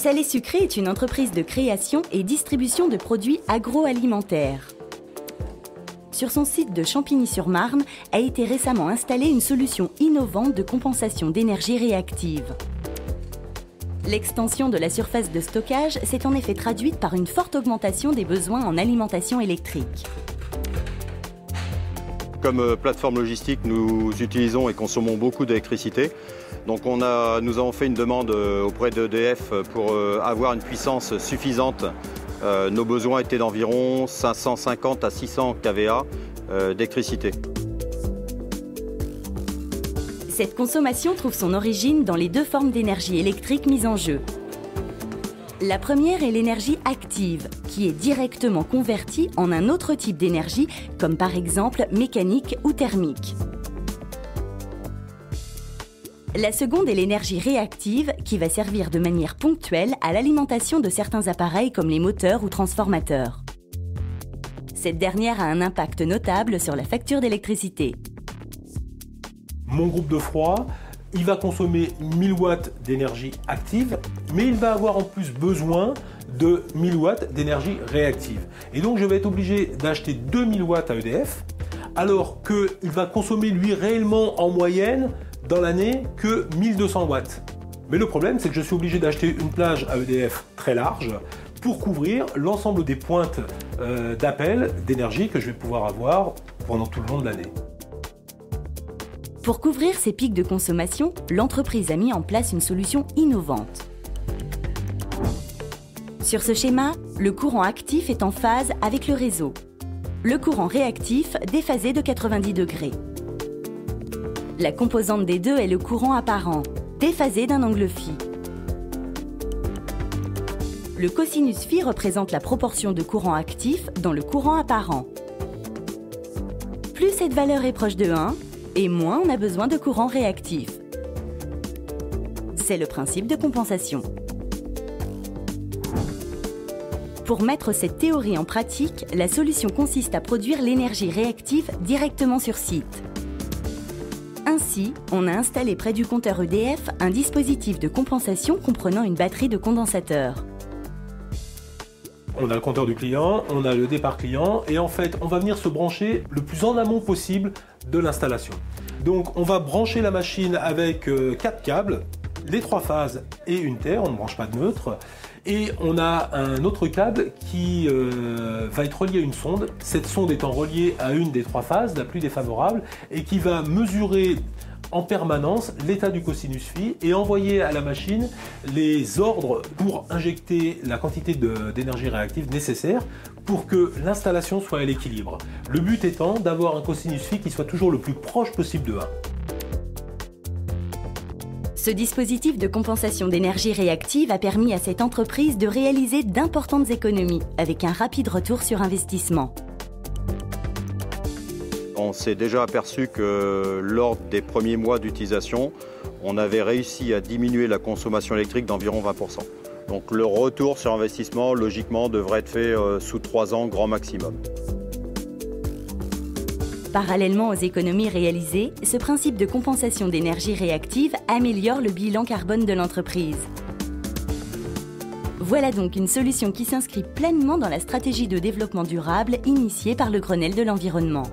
Salé Sucré est une entreprise de création et distribution de produits agroalimentaires. Sur son site de Champigny-sur-Marne a été récemment installée une solution innovante de compensation d'énergie réactive. L'extension de la surface de stockage s'est en effet traduite par une forte augmentation des besoins en alimentation électrique. Comme plateforme logistique, nous utilisons et consommons beaucoup d'électricité. Donc nous avons fait une demande auprès d'EDF pour avoir une puissance suffisante. Nos besoins étaient d'environ 550 à 600 kVA d'électricité. Cette consommation trouve son origine dans les deux formes d'énergie électrique mises en jeu. La première est l'énergie active, qui est directement convertie en un autre type d'énergie, comme par exemple mécanique ou thermique. La seconde est l'énergie réactive, qui va servir de manière ponctuelle à l'alimentation de certains appareils comme les moteurs ou transformateurs. Cette dernière a un impact notable sur la facture d'électricité. Mon groupe de froid, il va consommer 1000 watts d'énergie active, mais il va avoir en plus besoin de 1000 watts d'énergie réactive. Et donc je vais être obligé d'acheter 2000 watts à EDF, alors qu'il va consommer lui réellement en moyenne dans l'année que 1200 watts. Mais le problème, c'est que je suis obligé d'acheter une plage à EDF très large pour couvrir l'ensemble des pointes d'appel d'énergie que je vais pouvoir avoir pendant tout le long de l'année. Pour couvrir ces pics de consommation, l'entreprise a mis en place une solution innovante. Sur ce schéma, le courant actif est en phase avec le réseau. Le courant réactif déphasé de 90 degrés. La composante des deux est le courant apparent, déphasé d'un angle phi. Le cosinus phi représente la proportion de courant actif dans le courant apparent. Plus cette valeur est proche de 1, et moins on a besoin de courant réactif. C'est le principe de compensation. Pour mettre cette théorie en pratique, la solution consiste à produire l'énergie réactive directement sur site. Ainsi, on a installé près du compteur EDF un dispositif de compensation comprenant une batterie de condensateurs. On a le compteur du client, on a le départ client, et en fait, on va venir se brancher le plus en amont possible de l'installation. Donc, on va brancher la machine avec 4 câbles, les 3 phases et une terre, on ne branche pas de neutre. Et on a un autre câble qui va être relié à une sonde, cette sonde étant reliée à une des 3 phases, la plus défavorable, et qui va mesurer en permanence l'état du cosinus phi et envoyer à la machine les ordres pour injecter la quantité d'énergie réactive nécessaire pour que l'installation soit à l'équilibre. Le but étant d'avoir un cosinus phi qui soit toujours le plus proche possible de 1. Ce dispositif de compensation d'énergie réactive a permis à cette entreprise de réaliser d'importantes économies avec un rapide retour sur investissement. On s'est déjà aperçu que lors des premiers mois d'utilisation, on avait réussi à diminuer la consommation électrique d'environ 20%. Donc le retour sur investissement, logiquement, devrait être fait sous 3 ans, grand maximum. Parallèlement aux économies réalisées, ce principe de compensation d'énergie réactive améliore le bilan carbone de l'entreprise. Voilà donc une solution qui s'inscrit pleinement dans la stratégie de développement durable initiée par le Grenelle de l'environnement.